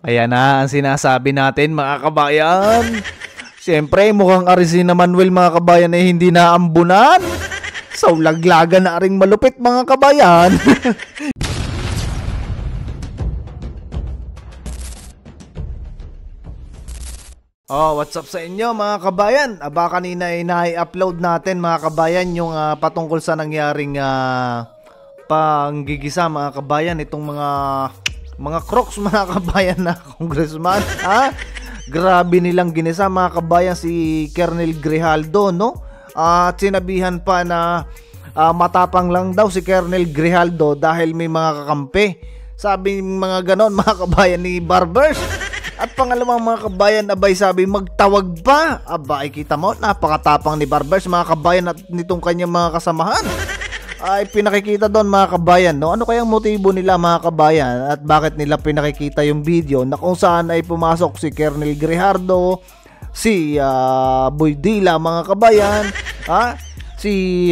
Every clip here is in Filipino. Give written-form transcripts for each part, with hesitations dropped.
Ayan na ang sinasabi natin mga kabayan. Siyempre mukhang Arisina Manuel mga kabayan ay hindi naambunan. So laglagan na ring malupit mga kabayan. Oh, what's up sa inyo mga kabayan? Aba kanina ay na-upload natin mga kabayan yung patungkol sa nangyaring panggigisa mga kabayan itong mga crocs mga kabayan na congressman. Grabe nilang ginisa mga kabayan si Kernel Grijaldo, no? At sinabihan pa na matapang lang daw si Kernel Grijaldo dahil may mga kakampi. Sabi mga ganon mga kabayan ni Barbers. At pangalawang mga kabayan, abay sabi magtawag pa. Aba ay kita mo, napakatapang ni Barbers mga kabayan at nitong kanyang mga kasamahan. Ay pinakikita doon mga kabayan, no? Ano kayang motibo nila mga kabayan at bakit nila pinakikita yung video na kung saan ay pumasok si Kernel Grijaldo, si Boy Dila mga kabayan, si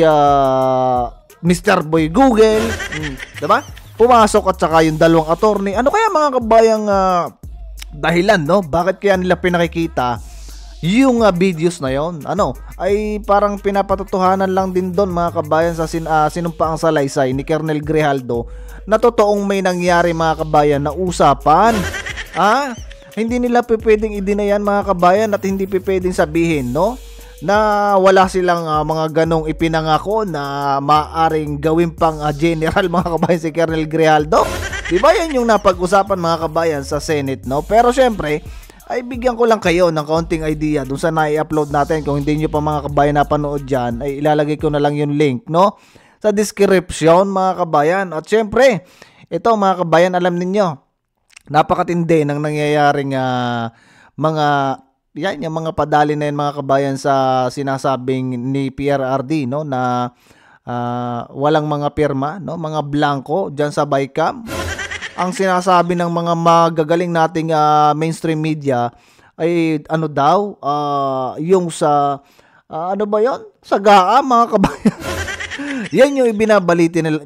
Mr. Boy Google, diba? Pumasok at saka yung dalawang attorney. Ano kaya mga kabayang dahilan, no? Bakit kaya nila pinakikita yung videos na yon? Ano? Ay parang pinapatotohanan lang din doon mga kabayan sa sinumpaang salaysay ni Kernel Grijaldo na totoong may nangyari mga kabayan na usapan. Hindi nila pwedeng i-deny mga kabayan at hindi pwedeng sabihin, no? Na wala silang mga ganong ipinangako na maaring gawin pang general mga kabayan si Kernel Grijaldo. Diba yan yung napag-usapan mga kabayan sa Senate, no? Pero syempre, ay bigyan ko lang kayo ng kaunting idea dun sa na-upload natin. Kung hindi nyo pa mga kabayan napanood dyan, ay ilalagay ko na lang yung link, no? Sa description mga kabayan. At syempre, ito mga kabayan, alam ninyo, napakatindi ng nangyayaring yung mga padali na yan mga kabayan sa sinasabing ni PRRD, no? Na walang mga pirma, no? Mga blanco dyan sa BICAM. Ang sinasabi ng mga magagaling nating mainstream media ay ano daw, yung sa ano ba yon? Sa GAA mga kabayan. Yan yung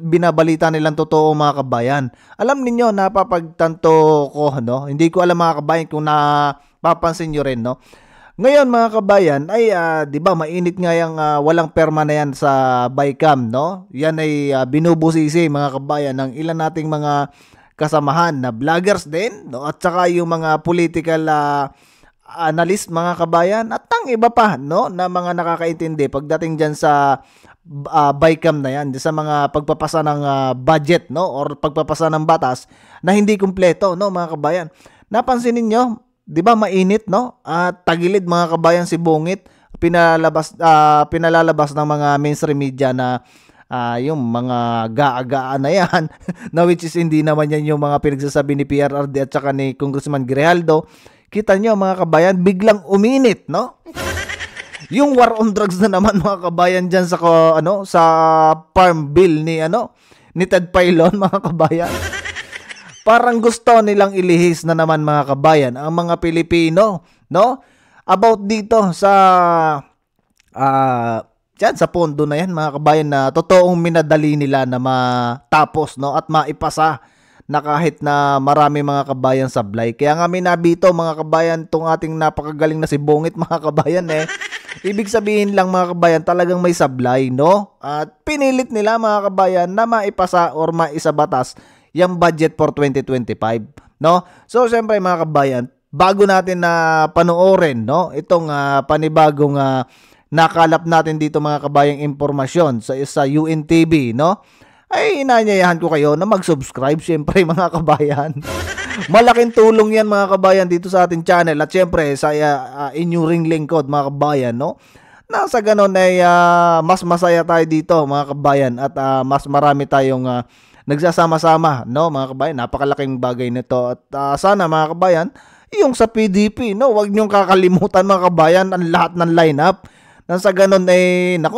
binabalita nilang totoo mga kabayan. Alam niyo napapagtanto ko, no? Hindi ko alam mga kabayan kung napapansin niyo rin, no? Ngayon mga kabayan ay 'di ba mainit nga yung walang perma na yan sa BICAM, no? Yan ay binubusisi mga kabayan ng ilan nating mga kasamahan na vloggers din, no? At saka yung mga political analyst mga kabayan at ang iba pa, no, na mga nakakaintindi pagdating diyan sa BICAM na yan, sa mga pagpapasa ng budget, no, or pagpapasa ng batas na hindi kumpleto, no mga kabayan. Napansin niyo, 'di ba mainit, no? At tagilid mga kabayan si Bungit pinalalabas ng mga mainstream media na yung mga gaa-gaa na yan na which is hindi naman yan yung mga pinagsasabi ni PRRD at saka ni Congressman Grijaldo. Kita nyo mga kabayan, biglang uminit, no? Yung war on drugs na naman mga kabayan dyan sa sa farm bill ni Ted Pailon mga kabayan. Parang gusto nilang ilihis na naman mga kabayan ang mga Pilipino, no? About dito sa diyan sa pondo na yan mga kabayan na totoong minadali nila na matapos, no, at maipasa na kahit na marami mga kabayan sablay. Kaya nga may nabito mga kabayan tong ating napakagaling na si Bungit mga kabayan ibig sabihin lang mga kabayan talagang may sablay, no? At pinilit nila mga kabayan na maipasa or maisabatas yung budget for 2025, no? So syempre mga kabayan, bago natin na panoorin, no, itong panibagong nakalap natin dito mga kabayang impormasyon sa UNTV, no? Ay inanyayahan ko kayo na mag-subscribe syempre mga kabayan. Malaking tulong yan mga kabayan dito sa ating channel at syempre sa inyong ring lingkod mga kabayan, no? Na sa ganon ay mas masaya tayo dito mga kabayan at mas marami tayong nagsasama-sama, no mga kabayan. Napakalaking bagay nito at sana mga kabayan, yung sa PDP, no, wag niyong kakalimutan mga kabayan ang lahat ng lineup. Nang sa ganun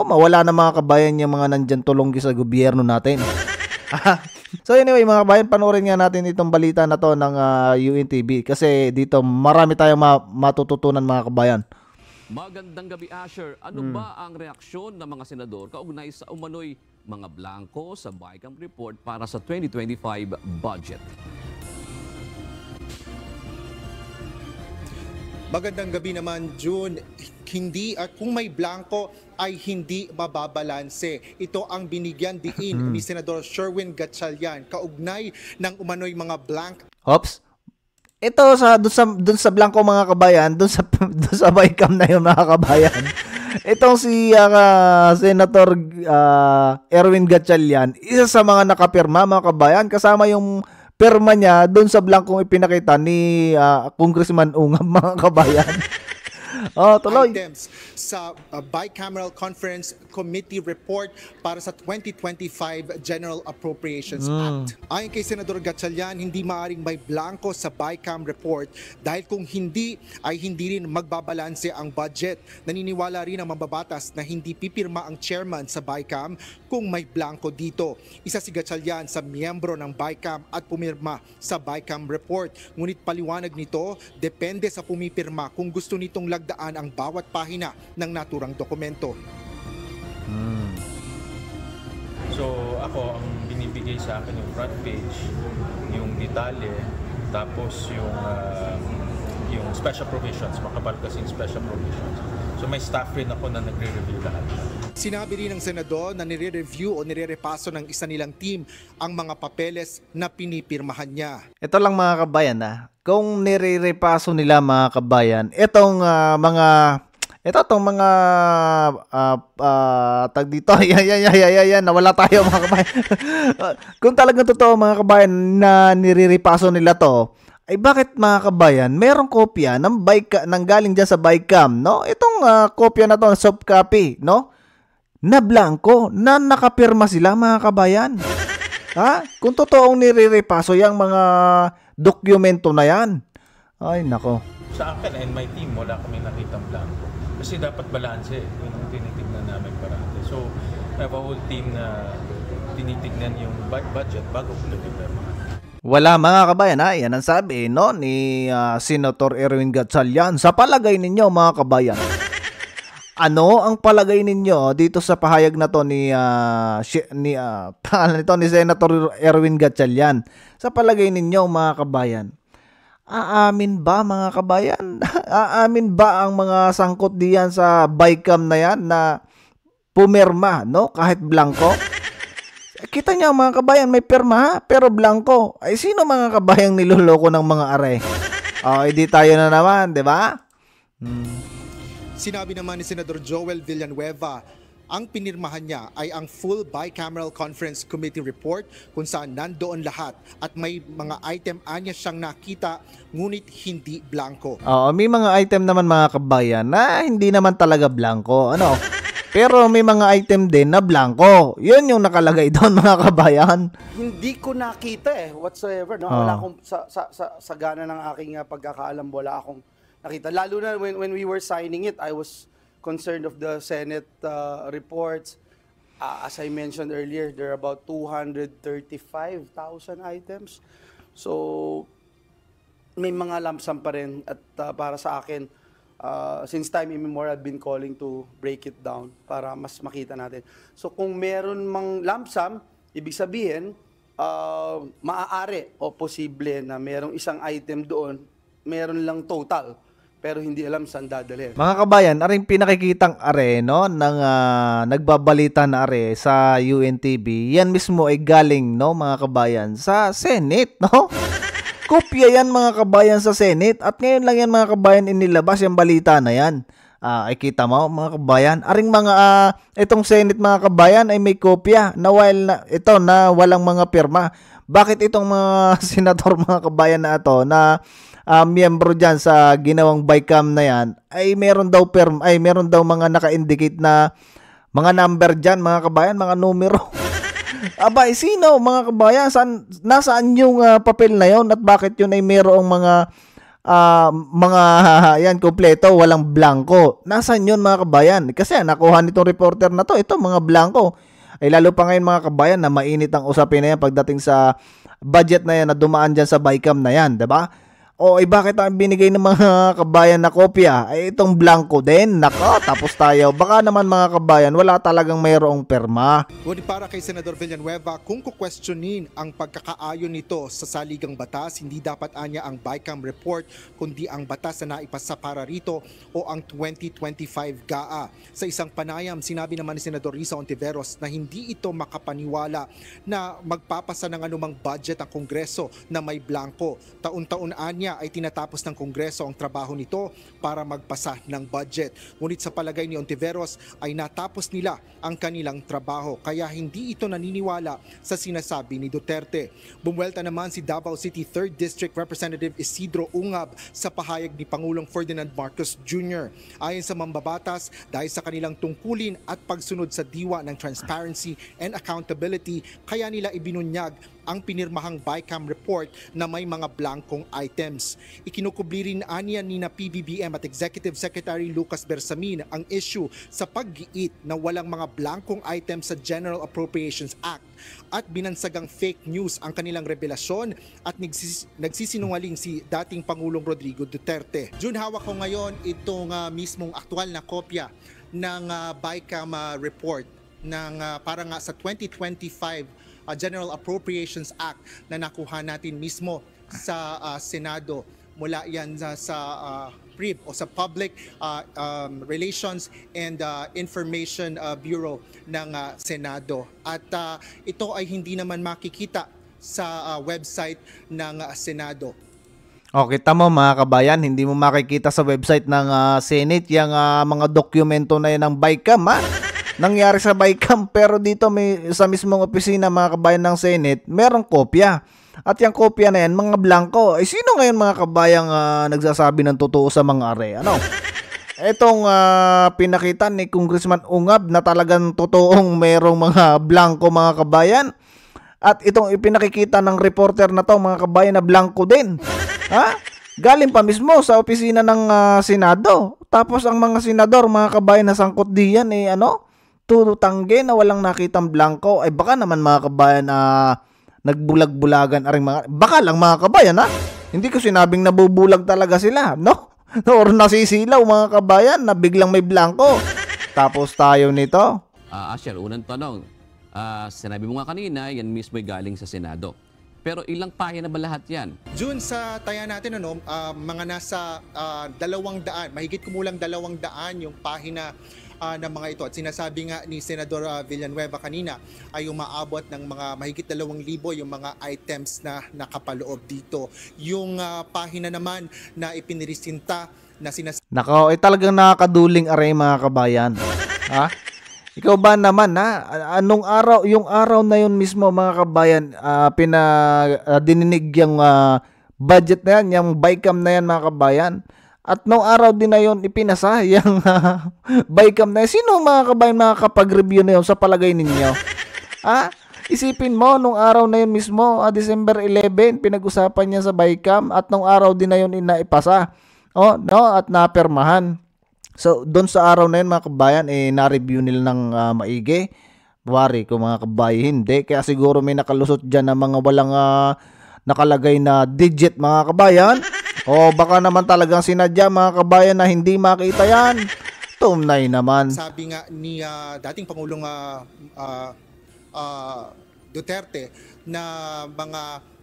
mawala na mga kabayan yung mga nandyan tulonggi sa gobyerno natin. So anyway mga kabayan, panoorin nga natin itong balita na to ng UNTV kasi dito marami tayong matututunan mga kabayan. Magandang gabi Asher. Ano ba ang reaksyon ng mga senador kaugnay sa umano'y mga blanco sa BICAM report para sa 2025 budget? Magandang gabi naman, June. Kung may blanco ay hindi mababalanse. Ito ang binigyan diin ni Senador Sherwin Gatchalian kaugnay ng umano'y mga blank. Hops. Ito dun sa blanco mga kabayan, dun sa bycam na yun mga kabayan. Itong si Senator Erwin Gatchalian, isa sa mga nakapirma mga kabayan, kasama yung pirma niya doon sa blankong ipinakita ni Congressman Ungab mga kabayan. Tuloy. Items sa Bicameral Conference Committee report para sa 2025 General Appropriations Act. Ayon kay Senador Gatchalian, hindi maaring may blanco sa Bicam report dahil kung hindi ay hindi rin magbabalanse ang budget. Naniniwala rin ang mambabatas na hindi pipirma ang chairman sa Bicam kung may blanco dito. Isa si Gatchalian sa miyembro ng Bicam at pumirma sa Bicam report. Ngunit paliwanag nito, depende sa pumipirma kung gusto nitong lagdaan ang bawat pahina ng naturang dokumento. So ako, ang binibigay sa akin yung front page, yung detalye, tapos yung special provisions, makapal kasing special provisions. So may staff rin ako na nagre-review lahat. Sinabi rin ng senador na nire-review o nire-repaso ng isa nilang team ang mga papeles na pinipirmahan niya. Ito lang mga kabayan kung nire-repaso nila mga kabayan, itong mga tag dito, yan, nawala tayo mga kabayan. Kung talagang totoo mga kabayan na nire-repaso nila to, ay bakit mga kabayan, merong kopya ng galing dyan sa Bicam, no? Itong kopya na to, soft copy, no? Na blanco, na nakapirma sila mga kabayan. Kung totoong nire-repaso yung mga dokumento na yan. Ay, nako. Sa akin and my team, wala kami nakitang blanco. Kasi dapat balanse, yun ang tinitignan namin parati. So, I have a whole team na tinitignan yung budget bago ko nagpipirma. Wala mga kabayan yan ang sabi no ni Senator Erwin Gatchalian. Sa palagay ninyo mga kabayan, ano ang palagay ninyo dito sa pahayag na to ni Senator Erwin Gatchalian? Sa palagay ninyo mga kabayan, aamin ba mga kabayan? Aamin ba ang mga sangkot diyan sa Bicam na yan na pumirma, no? Kahit blanco? Kita niyo mga kabayan, may pirma pero blanco. Ay sino mga kabayang niloloko ng mga are? Hindi tayo na naman, di ba? Sinabi naman ni Senador Joel Villanueva, ang pinirmahan niya ay ang full Bicameral Conference Committee report kung saan nandoon lahat at may mga item anya siyang nakita ngunit hindi blanco. May mga item naman mga kabayan na hindi naman talaga blanco. Pero may mga item din na blanco. Yun yung nakalagay doon mga kabayan. Hindi ko nakita whatsoever. No? Wala akong sa gana ng aking pagkakaalam, wala akong nakita. Lalo na when we were signing it, I was concerned of the Senate reports. As I mentioned earlier, there are about 235,000 items. So, may mga lump sum pa rin. At para sa akin, since time immemorial, I've been calling to break it down para mas makita natin. So kung meron mang lump sum, ibig sabihin, maaari o posible na merong isang item doon, meron lang total, pero hindi alam saan dadalhin. Mga kabayan, aring pinakikitang are, no, ng nagbabalita na are sa UNTV, yan mismo ay galing, no, mga kabayan, sa Senate, no? Kopya yan mga kabayan sa Senate at ngayon lang yan mga kabayan inilabas yung balita na yan. Ay kita mo mga kabayan, aring mga itong Senate mga kabayan ay may kopya na walang mga pirma. Bakit itong mga senador mga kabayan na ito na miyembro diyan sa ginawang Bicam na yan ay meron daw mga naka-indicate na mga number diyan mga kabayan, mga numero. Abay, sino mga kabayan? Nasaan yung papel na yon at bakit yun ay mayroong mga yan kompleto, walang blanco? Nasaan yun mga kabayan? Kasi nakuha nitong reporter na to, ito mga blanco. Ay lalo pa ngayon mga kabayan na mainit ang usapin na yan pagdating sa budget na yan na dumaan dyan sa Bicam na yan, diba? O bakit ang binigay ng mga kabayan na kopya ay itong blanco din? Nako, tapos tayo. Baka naman mga kabayan, wala talagang mayroong perma. Ngunit para kay Senador Villanueva, kung kukwestiyonin ang pagkakaayon nito sa saligang batas, hindi dapat anya ang BICAM report, kundi ang batas na naipasa para rito o ang 2025 GAA. Sa isang panayam, sinabi naman ni Senador Risa Hontiveros na hindi ito makapaniwala na magpapasa ng anumang budget ang Kongreso na may blanco. Taon-taon anya ay tinatapos ng Kongreso ang trabaho nito para magpasa ng budget. Ngunit sa palagay ni Hontiveros ay natapos nila ang kanilang trabaho kaya hindi ito naniniwala sa sinasabi ni Duterte. Bumuelta naman si Davao City 3rd District Representative Isidro Ungab sa pahayag ni Pangulong Ferdinand Marcos Jr. Ayon sa mambabatas, dahil sa kanilang tungkulin at pagsunod sa diwa ng transparency and accountability, kaya nila ibinunyag ang pinirmahang BICAM report na may mga blankong items. Ikinukubli rin aniya ni na PBBM at Executive Secretary Lucas Bersamin ang issue sa paggiit na walang mga blankong items sa General Appropriations Act at binansagang fake news ang kanilang revelasyon at nagsisinungaling si dating Pangulong Rodrigo Duterte. Jun, hawak ko ngayon itong mismong aktual na kopya ng BICAM report ng para nga sa 2025 General Appropriations Act na nakuha natin mismo sa Senado. Mula yan sa PRIB o sa Public Relations and Information Bureau ng Senado. At ito ay hindi naman makikita sa website ng Senado. Okay, tama mga kabayan, hindi mo makikita sa website ng Senate yung mga dokumento na yan ng BICAM, ha? Nangyari sa BICAM, pero dito may sa mismong opisina mga kabayan ng Senate, merong kopya. At yung kopya na yan, mga blanco. Ay sino ngayon mga kabayang nagsasabi ng totoo sa mga are? Ano? Etong pinakita ni Congressman Ungab na talagang totoong merong mga blanco mga kabayan. At itong ipinakikita ng reporter na to mga kabayan na blanco din. Ha? Galing pa mismo sa opisina ng Senado. Tapos ang mga senador mga kabayan na sangkot diyan tututangge na walang nakitang blanco. Ay baka naman mga kabayan nagbulag-bulagan aring mga baka lang mga kabayan ha. Hindi ko sinabing nabubulag talaga sila, no? Or nasisilaw mga kabayan na biglang may blanco. Tapos tayo nito. Asher, unang tanong. Sinabi mo nga kanina, yan mismo ay galing sa Senado. Pero ilang pahina ba lahat yan? June, sa taya natin, mga nasa 200, mahigit kumulang 200 yung pahina ng mga ito. At sinasabi nga ni Senador Villanueva kanina ay umaabot ng mga mahigit 2,000 yung mga items na nakapaloob dito. Yung pahina naman na ipinirisinta na Nako, talagang nakakaduling aray mga kabayan. Ha? Ikaw ba naman anong araw, yung araw na yun mismo mga kabayan, dininig yung budget na yan, yung BICAM na yan mga kabayan. At nung araw din na yun, ipinasa yung BICAM na yan. Sino mga kabayan makakapag-review na yun sa palagay ninyo? Isipin mo, nung araw na yun mismo, December 11, pinag-usapan niya sa BICAM at nung araw din na yun inaipasa. At napermahan. So, doon sa araw na yun mga kabayan, na-review nila ng maigi. Wari ko mga kabayan, hindi. Kaya siguro may nakalusot dyan na mga walang nakalagay na digit mga kabayan. O baka naman talagang sinadya mga kabayan na hindi makita yan. Tumnay naman. Sabi nga ni dating Pangulong Duterte na mga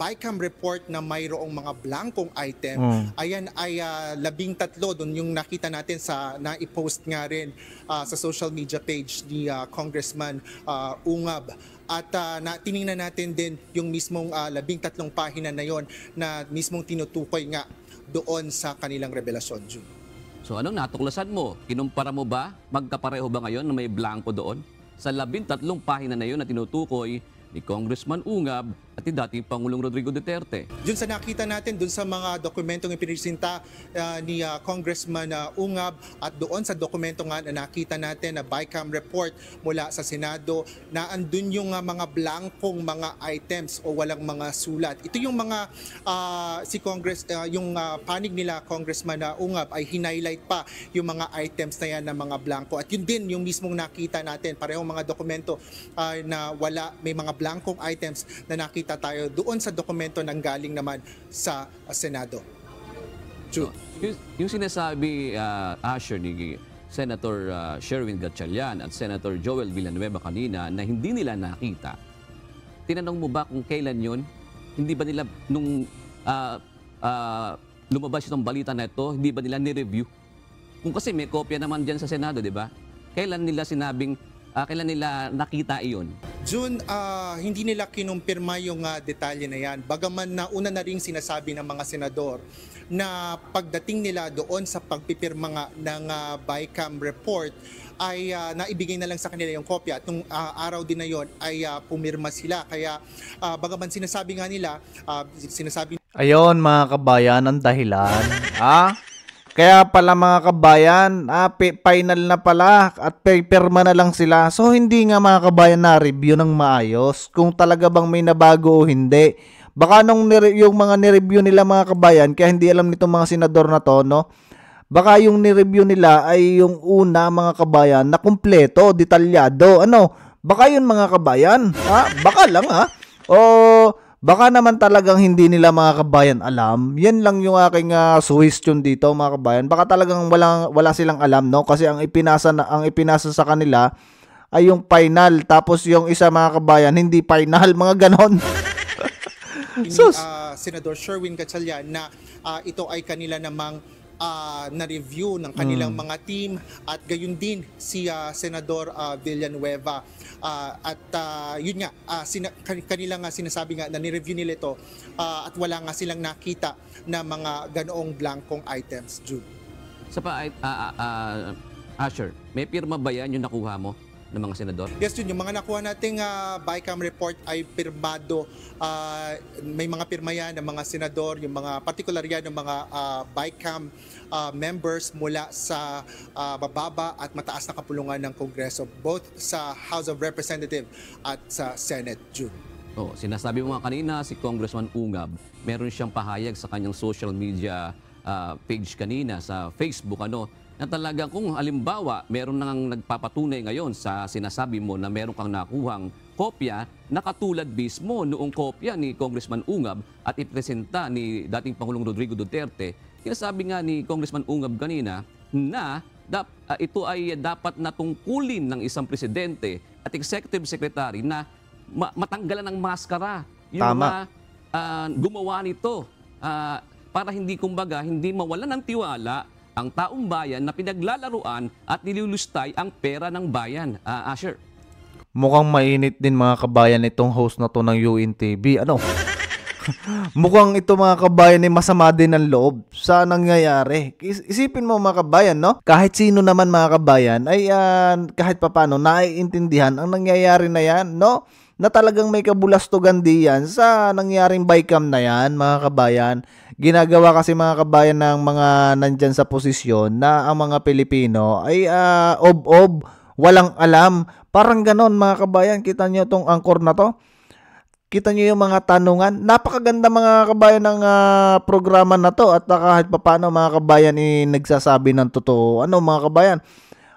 BICAM report na mayroong mga blankong item, ayan ay 13 doon yung nakita natin sa na-post nga rin sa social media page ni Congressman Ungab. At tiningnan natin din yung mismong 13 pahina na yon na mismong tinutukoy nga doon sa kanilang revelasyon, June. So anong natuklasan mo? Kinumpara mo ba? Magkapareho ba ngayon na may blanco doon? Sa 13 pahina na yon na tinutukoy ni Congressman Ungab at ni dating Pangulong Rodrigo Duterte. Dun sa nakita natin, dun sa mga dokumentong ipinisinta ni Congressman Ungab at doon sa dokumento nga na nakita natin na BICAM report mula sa Senado na andun yung mga blankong mga items o walang mga sulat. Ito yung mga yung panig nila Congressman Ungab ay hinighlight pa yung mga items na yan na mga blanko. At yun din yung mismong nakita natin, parehong mga dokumento na may mga blankong items na nakita makakita tayo doon sa dokumento nang galing naman sa Senado. Jude. Yung sinasabi, Asher, ni Senator Sherwin Gatchalian at Senator Joel Villanueva kanina na hindi nila nakita, tinanong mo ba kung kailan yun? Hindi ba nila, nung lumabas itong balita na ito, hindi ba nila ni-review? Kung kasi may kopya naman dyan sa Senado, di ba? Kailan nila kailan nila nakita iyon? June, hindi nila kinumpirma yung detalye na yan. Bagaman na una na ring sinasabi ng mga senador na pagdating nila doon sa pagpipirma nga ng BICAM report ay naibigay na lang sa kanila yung kopya. At nung araw din na yon ay pumirma sila. Kaya bagaman sinasabi nga nila, Ayon mga kabayan, ang dahilan. Kaya pala mga kabayan, final na pala at pirma na lang sila. So hindi nga mga kabayan na-review ng maayos kung talaga bang may nabago o hindi. Baka nung yung mga ni-review nila mga kabayan, kaya hindi alam nitong mga senador na to, no? Baka yung ni-review nila ay yung una mga kabayan na kumpleto, detalyado. Baka yun mga kabayan. Baka lang O baka naman talagang hindi nila mga kabayan alam. Yan lang yung aking suggestion dito mga kabayan. Baka talagang wala silang alam, no? Kasi ang ipinasa sa kanila ay yung final, tapos yung isa mga kabayan hindi final, mga ganon. Senador Sherwin Gatchalian na ito ay kanila namang na-review ng kanilang mga team at gayon din si Senador Villanueva. Yun nga, kanila nga sinasabi nga na ni-review nila ito at wala nga silang nakita na mga ganoong blankong items, Jude. Asher, may pirma ba yan yung nakuha mo ng mga senador? Yes, Jun. Yung mga nakuha nating BICAM report ay pirmado. May mga pirma yan ng mga senador, yung mga particular yan ng mga BICAM members mula sa mababa at mataas na kapulungan ng Kongreso, both sa House of Representatives at sa Senate, June. Sinasabi mo nga kanina, si Congressman Ungab, meron siyang pahayag sa kanyang social media page kanina sa Facebook, na talagang kung halimbawa meron nang nagpapatunay ngayon sa sinasabi mo na meron kang nakuhang kopya na katulad mismo noong kopya ni Congressman Ungab at ipresenta ni dating Pangulong Rodrigo Duterte. Sinasabi nga ni Congressman Ungab kanina na ito ay dapat na tungkulin ng isang presidente at executive secretary na matanggalan ng maskara yung mga gumawa nito para hindi mawalan ng tiwala ang taong bayan na pinaglalaruan at nilulustay ang pera ng bayan. Asher. Mukhang mainit din mga kabayan itong host na to ng UNTV. Mukhang ito mga kabayan ay masama din ng loob sa nangyayari. Isipin mo mga kabayan, no? Kahit sino naman mga kabayan ay kahit papano naiintindihan ang nangyayari na yan, no? Na talagang may kabulastugan diyan sa nangyaring BICAM na yan mga kabayan. Ginagawa kasi mga kabayan ng mga nandyan sa posisyon na ang mga Pilipino ay walang alam. Parang ganon mga kabayan. Kita nyo itong angkor na to? Kita nyo yung mga tanungan. Napakaganda mga kabayan ng programa na to. At kahit paano mga kabayan nagsasabi ng totoo. Mga kabayan?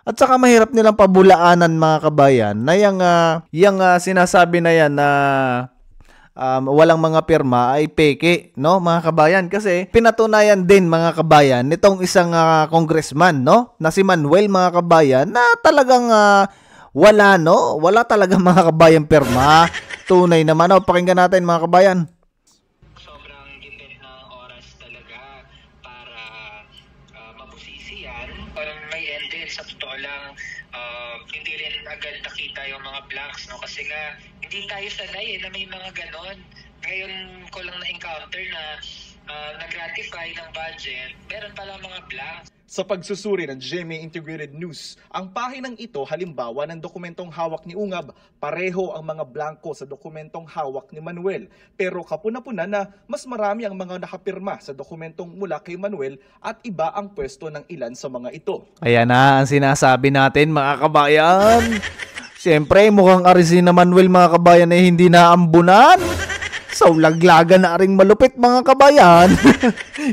At saka mahirap nilang pabulaanan mga kabayan na yung sinasabi na yan na walang mga pirma ay peke, no mga kabayan, kasi pinatunayan din mga kabayan nitong isang congressman, no, na si Manuel mga kabayan, na talagang wala talaga mga kabayan pirma. Tunay naman, pakinggan natin mga kabayan. Sobrang depend ng oras talaga para mabusisi yan. Parang may end din, sa totoo lang, hindi rin agad nakita yung mga blanks, no? Kasi nga, hindi tayo sanay na may mga ganon. Ngayon ko lang na-encounter na nag-ratify ng budget, meron pala mga blanks. Sa pagsusuri ng GMA Integrated News, ang pahinang ito halimbawa ng dokumentong hawak ni Ungab, pareho ang mga blanko sa dokumentong hawak ni Manuel. Pero kapuna-puna na mas marami ang mga nakapirma sa dokumentong mula kay Manuel at iba ang pwesto ng ilan sa mga ito. Ayan na ang sinasabi natin mga kabayan. Siyempre mukhang arisin na Manuel mga kabayan ay hindi naambunan. So, laglagan na ring malupit mga kabayan.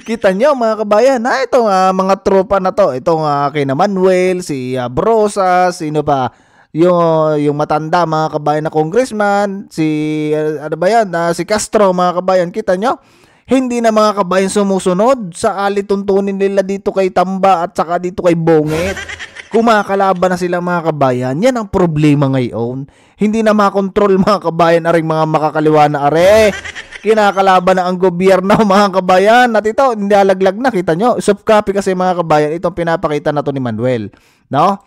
Kita nyo mga kabayan, itong mga tropa na to. Itong kay Manuel, si Brosa, sino pa? yung matanda mga kabayan na congressman, si ano ba yan, si Castro mga kabayan, kita nyo? Hindi na mga kabayan sumusunod sa alituntunin nila dito kay Tamba at saka dito kay Bongit. Kumakalaban na sila mga kabayan. Yan ang problema ngayon. Hindi na makontrol mga kabayan aring mga makakaliwa na are. Kinakalaban na ang gobyerno mga kabayan. At ito, hindi alaglag na. Kita nyo, soft copy kasi mga kabayan. Itong pinapakita na to ni Manuel. No?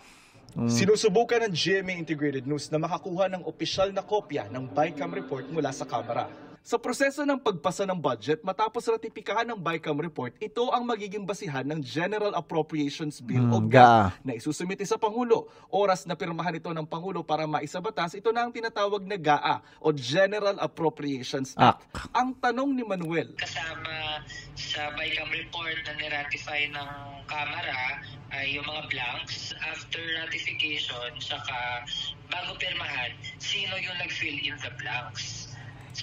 Sinusubukan ng GMA Integrated News na makakuha ng opisyal na kopya ng BICAM report mula sa Kamara. Sa proseso ng pagpasa ng budget matapos ratipikahan ng BICAM report, ito ang magiging basihan ng General Appropriations Bill o GAA na isusumite sa Pangulo. Oras na pirmahan ito ng Pangulo para maisabatas, ito na ang tinatawag na GAA o General Appropriations Act. Ang tanong ni Manuel, kasama sa BICAM report na niratify ng Kamara ay yung mga blanks after ratification, saka bago pirmahan, sino yung nag-fill in the blanks?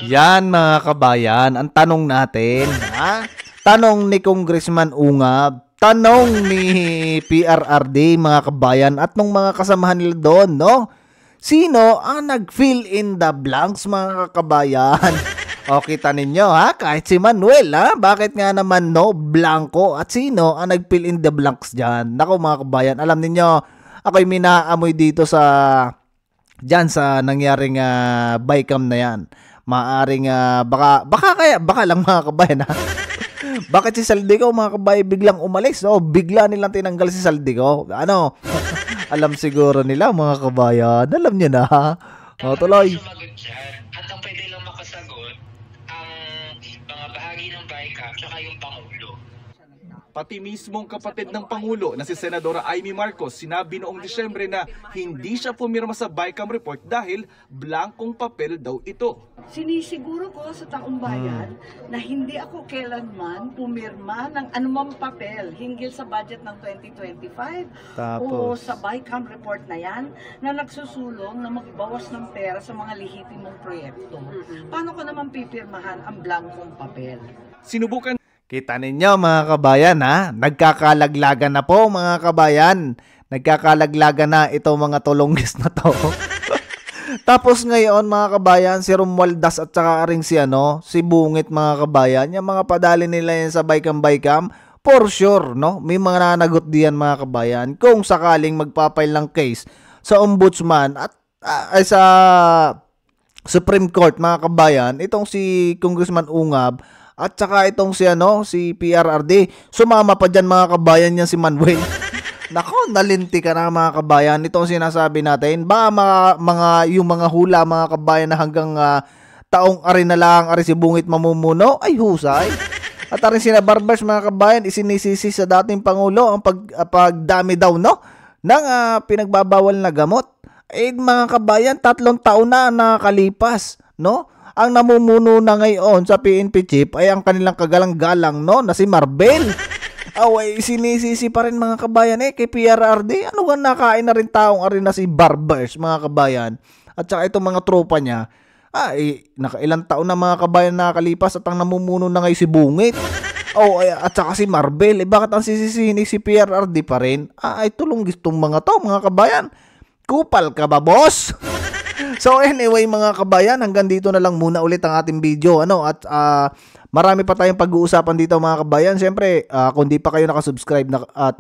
Yan mga kabayan, ang tanong natin, ha? Tanong ni Congressman Ungab, tanong ni PRRD mga kabayan at nung mga kasamahan nila doon, no? Sino ang nag-fill in the blanks mga kabayan? O kita ninyo ha, kahit si Manuel ha, bakit nga naman no, blanco at sino ang nag-fill in the blanks dyan? Nako mga kabayan, alam ninyo, ako'y minaamoy dito dyan sa nangyaring BICAM na yan. Maaring baka lang mga kabayan ha. Bakit si Saldico mga kabayan biglang umalis? Oh, bigla nilang tinanggal si Saldico. Ano? Alam siguro nila mga kabayan. Alam niyo na ha. O tuloy. Sumagot dyan. At ang pwede lang makasagot ang mga bahagi ng BICAM tsaka yung Pangulo. pati mismong kapatid ng Pangulo na si Senadora Amy Marcos sinabi noong Disyembre na hindi siya pumirma sa BICAM report dahil blankong papel daw ito. Sinisiguro ko sa taong bayan na hindi ako kailanman pumirma ng anumang papel hinggil sa budget ng 2025 o sa BICAM report na yan na nagsusulong na magbawas ng pera sa mga lehitimong proyekto. Paano ko naman pipirmahan ang blankong papel? Sinubukan Kita ninyo mga kabayan ha, nagkakalaglagan na po mga kabayan. Nagkakalaglagan na itong mga tulonggis na to. Tapos ngayon mga kabayan, si Romualdez at saka ring si Bungit mga kabayan, yung mga padali nila yan sa BICAM, for sure, no? May mga nanagot diyan mga kabayan kung sakaling magpapail ng case sa ombudsman at sa Supreme Court mga kabayan, itong si Congressman Ungab at saka itong si PRRD, sumama pa dyan mga kabayan yan si Manuel. Nako, nalinti ka na mga kabayan. Itong sinasabi natin, ba yung mga hula mga kabayan na hanggang taong ari na lang, ari si Bungit mamumuno, ay husay. At arin sina Barbers mga kabayan, isinisisi sa dating Pangulo ang pagdami daw ng pinagbabawal na gamot. Eh mga kabayan, 3 taon na nakalipas, no? Ang namumuno na ngayon sa PNP chief ay ang kanilang kagalang-galang na si Marbel. Away, sinisisi pa rin mga kabayan kay PRRD. Ano nga nakain na rin taong ari na si Barbers mga kabayan. At saka itong mga tropa niya, nakailang taon na mga kabayan nakakalipas at ang namumuno na ngayon si Bungit. At saka si Marbel. Bakit ang sisisihin si PRRD pa rin? Ay tulong gustong mga to mga kabayan. Kupal ka ba boss? So anyway mga kabayan, hanggang dito na lang muna ulit ang ating video. At marami pa tayong pag-uusapan dito mga kabayan. Siyempre, kung di pa kayo nakasubscribe at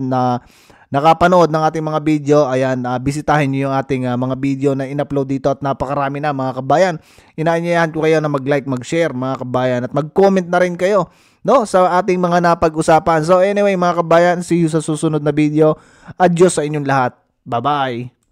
nakapanood ng ating mga video, ayan, bisitahin niyo yung ating mga video na in-upload dito at napakarami na mga kabayan. Inaanyayahan ko kayo na mag-like, mag-share mga kabayan at mag-comment na rin kayo sa ating mga napag-usapan. So anyway mga kabayan, see you sa susunod na video. Adios sa inyong lahat. Bye-bye.